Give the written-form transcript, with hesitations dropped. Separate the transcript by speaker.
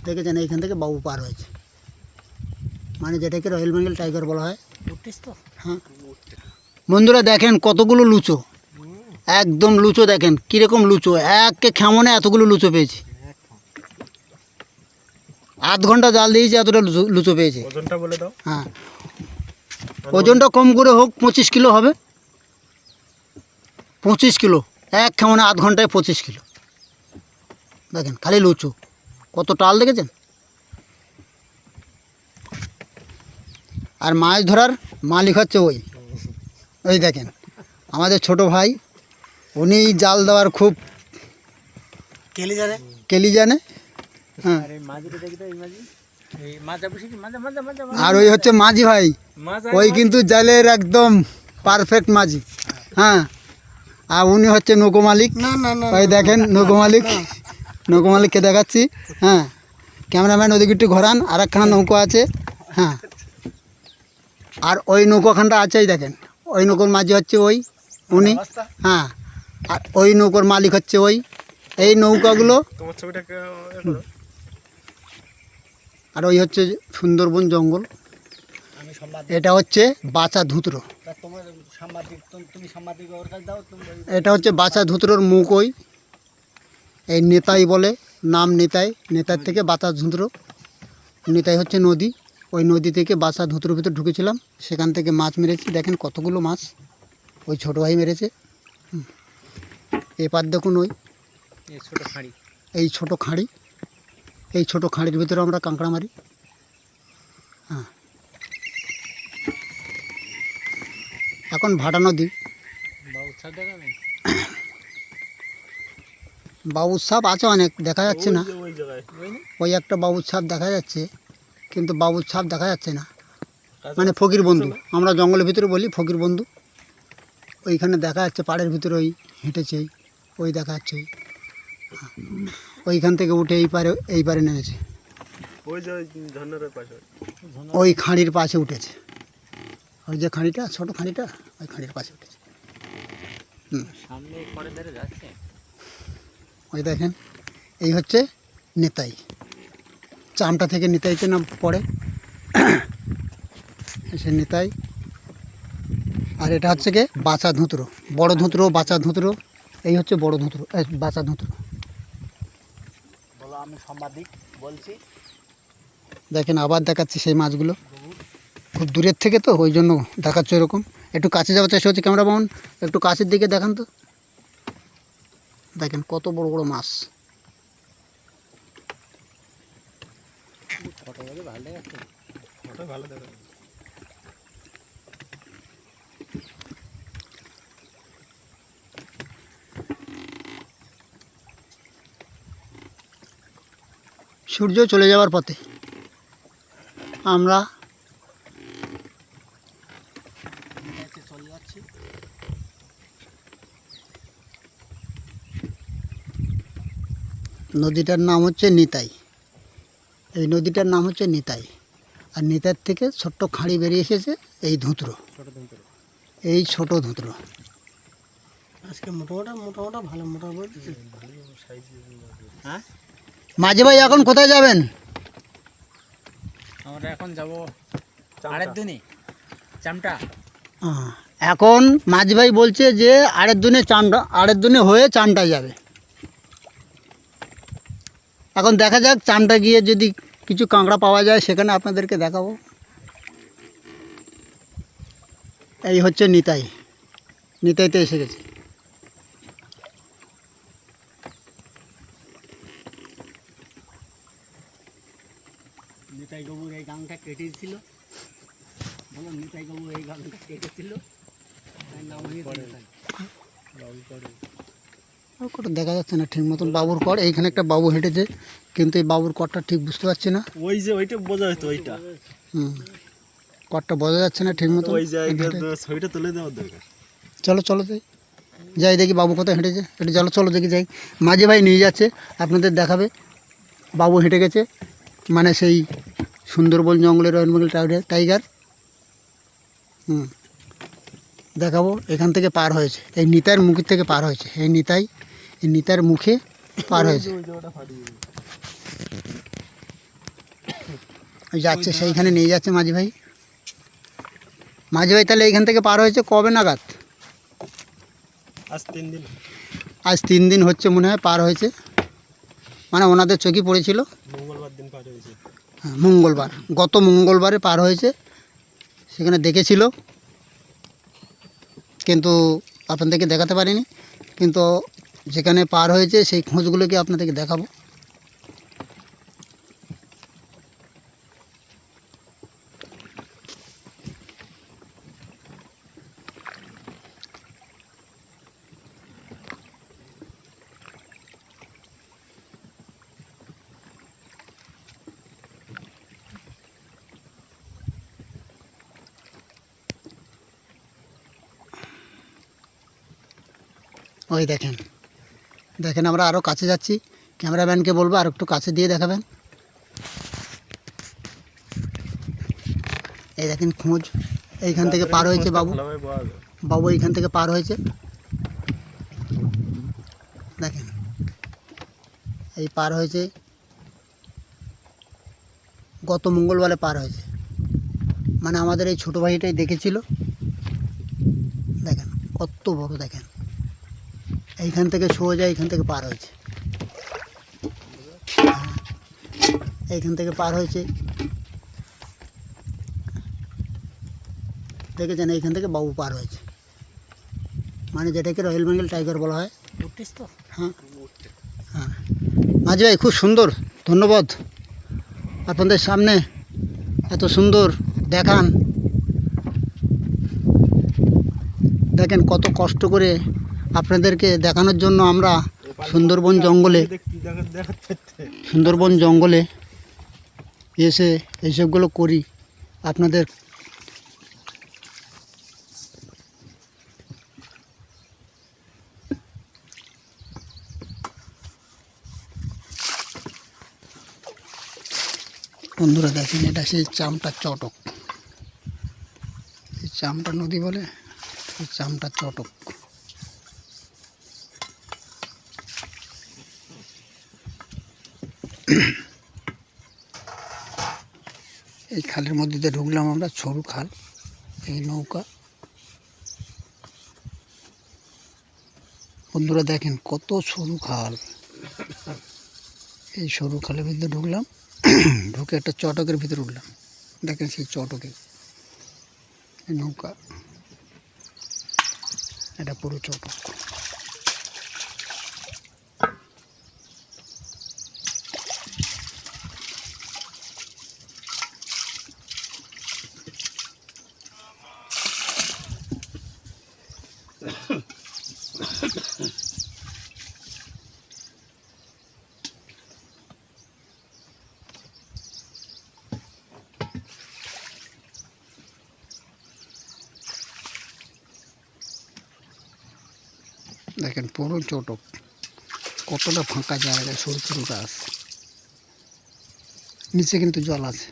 Speaker 1: দেখেছেন এইখান থেকে বাবু পার হয়েছে, মানে যেটাকে রয়্যাল বেঙ্গল টাইগার বলা হয়। হ্যাঁ বন্ধুরা দেখেন কতগুলো লুচো, একদম লুচো দেখেন কীরকম লুচো, একে খেমনে এতগুলো লুচো পেয়েছি। আধ ঘন্টা জাল দিয়েছি এতটা লুচো লুচো পেয়েছি।
Speaker 2: ওজনটা বলে দাও।
Speaker 1: হ্যাঁ ওজনটা কম করে হোক 25 কিলো হবে, 25 কিলো এক খেমনে আধ ঘন্টায় 25 কিলো। দেখেন খালি লুচো, কত টাল দেখেছেন। আর মাছ ধরার মালিক হচ্ছে ওই দেখেন আমাদের ছোট ভাই, উনি জাল দেওয়ার খুব কেলি জানে। হ্যাঁ আর ওই হচ্ছে মাঝি ভাই, ওই কিন্তু জালের একদম পারফেক্ট মাঝি। হ্যাঁ আর উনি হচ্ছে নৌকো মালিক। ওই দেখেন নৌকো মালিক, নৌকো মালিককে দেখাচ্ছি। হ্যাঁ ক্যামেরাম্যান ওদিকে একটু ঘোরান, আর একখানা নৌকো আছে। হ্যাঁ আর ওই নৌকোখানটা আছেই দেখেন, ওই নৌকোর মাঝি হচ্ছে উনি। হ্যাঁ আর ওই নৌকোর মালিক হচ্ছে এই নৌকাগুলো। আর ওই হচ্ছে সুন্দরবন জঙ্গল, এটা হচ্ছে বাছা ধুতরো, এটা হচ্ছে বাছা ধুতরোর মুখ। এই নেতাই বলে, নাম নেতাই, নেতার থেকে বাছা ধুতরো। নেতাই হচ্ছে নদী, ওই নদী থেকে বাছা ধুতরোর ভিতর ঢুকেছিলাম, সেখান থেকে মাছ মেরেছি। দেখেন কতগুলো মাছ ওই ছোটো ভাই মেরেছে। এপার দেখুন এই ছোটো খাঁড়ি, এই ছোটো খাঁড়ির ভিতরে আমরা কাঁকড়া মারি। হ্যাঁ এখন ভাটা নদী। বাবুর সাপ আছে অনেক, দেখা যাচ্ছে না। ওই একটা বাবুর সাপ দেখা যাচ্ছে, কিন্তু বাবুর সাপ দেখা যাচ্ছে না, মানে ফকির বন্ধু, আমরা জঙ্গলের ভিতরে বলি ফকির বন্ধু। ওইখানে দেখা যাচ্ছে পাড়ের ভিতরে হেঁটেছে, ওই দেখা যাচ্ছে ওইখান থেকে উঠে এই পারে নেমেছে, ওই খাঁড়ির পাশে উঠেছে। ওই যে খাঁড়িটা, ছোটো খাঁড়িটা, ওই খাঁড়ির পাশে উঠেছে। ওই দেখেন এই হচ্ছে নেতাই, চামটা থেকে নেতাইতে নাম পড়ে, সে নেতাই। আর এটা হচ্ছে কি বাছা ধুতরো, বড় ধুতরো, বাছা ধুতরো। এই হচ্ছে বড় ধুতরো, বাছা ধুতরো। আমি সাংবাদিক বলছি। দেখেন আবার দেখাচ্ছি সেই মাছগুলো, খুব দূরের থেকে তো ওই জন্য দেখাচ্ছে এরকম। একটু কাছে যাওয়ার চেষ্টা হচ্ছে, ক্যামেরা ম্যান একটু কাছের দিকে দেখান তো। দেখেন কত বড় বড় মাছ। সূর্য চলে যাওয়ার পথে আমরা চলে যাচ্ছি। নদীটার নাম হচ্ছে নিতাই, এই নদীটার নাম হচ্ছে নিতাই। আর নিতাই থেকে ছোট্ট খাঁড়ি বেরিয়ে এসেছে এই ধুতরো, এই ছোট ধুতরো। আজকে মোটামোটা ভালো মোটা বলছি। হ্যাঁ মাঝি ভাই এখন কোথায় যাবেন?
Speaker 3: আমরা এখন যাব আড়ের দুনি চামটা।
Speaker 1: এখন মাঝি ভাই বলছে যে আড়ের দুনে হয়ে চামটায় যাবে। এখন দেখা যাক চামটা গিয়ে যদি কিছু কাঁকড়া পাওয়া যায় সেখানে আপনাদেরকে দেখাবো। এই হচ্ছে নিতাই, নিতাইতে এসে গেছে। নিতাই বাবু এই গাংটা কেটেছিল, বলো নিতাই বাবু এই গাংটা কেটেছিল, দেখা যাচ্ছে না ঠিক মতন বাবুর কর। এইখানে একটা বাবু হেঁটেছে, কিন্তু এই বাবুর করটা ঠিক বুঝতে পারছি না।
Speaker 2: ওই যে ওইটা বোঝা হতো, ওইটা
Speaker 1: করটা বোঝা যাচ্ছে না ঠিক মতো।
Speaker 2: ওই জায়গায় ছবিটা তুলে দেওয়ার দরকার।
Speaker 1: চলো চলো যাই দেখি বাবু কোথায় হেঁটেছে। একটু চলো দেখি যাই। মাঝে ভাই নিয়ে যাচ্ছে, আপনাদের দেখাবে। বাবু হেঁটে গেছে, মানে সেই সুন্দরবন জঙ্গলের রয়্যাল বেঙ্গল টাইগার। দেখাবো। এখান থেকে পার হয়েছে, এই নিতাইয়ের মুখের থেকে পার হয়েছে। এই নিতাইয়ের মুখে পার হয়েছে। ওই যাচ্ছে সেইখানে নিয়ে যাচ্ছে মাঝি ভাই। মাঝি ভাই তাহলে এইখান থেকে পার হয়েছে কবে নাগাদ?
Speaker 2: আজ 3 দিন।
Speaker 1: আজ 3 দিন হচ্ছে মনে হয় পার হয়েছে, মানে ওনাদের চোখে পড়েছিল
Speaker 2: মঙ্গলবার দিন পার হয়েছে।
Speaker 1: হ্যাঁ, মঙ্গলবার, গত মঙ্গলবারে পার হয়েছে। সেখানে দেখেছিল কিন্তু আপনাদেরকে দেখাতে পারিনি, কিন্তু যেখানে পার হয়েছে সেই খোঁজগুলোকে আপনাদেরকে দেখাবো। ওই দেখেন, দেখেন আমরা আরও কাছে যাচ্ছি, ক্যামেরাম্যানকে বলবো আর একটু কাছে দিয়ে দেখাবেন। এই দেখেন খোঁজ, এইখান থেকে পার হয়েছে বাবু,
Speaker 2: ভালোভাবে পাওয়া যায়।
Speaker 1: বাবু এইখান থেকে পার হয়েছে। দেখেন এই পার হয়েছে, গত মঙ্গলবারে পার হয়েছে, মানে আমাদের এই ছোটো ভাইটাই দেখেছিল। দেখেন কত বড়, দেখেন এইখান থেকে সোজা এইখান থেকে পার হয়েছে, এইখান থেকে পার হয়েছে। দেখেছেন এইখান থেকে বাবু পার হয়েছে, মানে যেটাকে রয়্যাল বেঙ্গল টাইগার বলা হয়।
Speaker 3: উঠতিস তো?
Speaker 1: হ্যাঁ হ্যাঁ মাঝি ভাই খুব সুন্দর, ধন্যবাদ আপনাদের সামনে এত সুন্দর দেখান। দেখেন কত কষ্ট করে আপনাদেরকে দেখানোর জন্য আমরা সুন্দরবন জঙ্গলে সুন্দরবন জঙ্গলে এসে এইসবগুলো করি আপনাদের। বন্ধুরা দেখেন এটা সেই চামটা চটক, এই চামটা নদী বলে, এই চামটা চটক। এই খালের মধ্যে দিয়ে ঢুকলাম আমরা, সরু খাল, এই নৌকা। বন্ধুরা দেখেন কত সরু খাল, এই সরু খালের ভিতরে ঢুকলাম, ঢুকে একটা চটকের ভিতরে উঠলাম। দেখেন সেই চটকে এই নৌকা, এটা পুরো চটক। দেখেন পুরো চটক, কতটা ফাঁকা জায়গা, সরু সরু গাছ, নিচে কিন্তু জল আছে।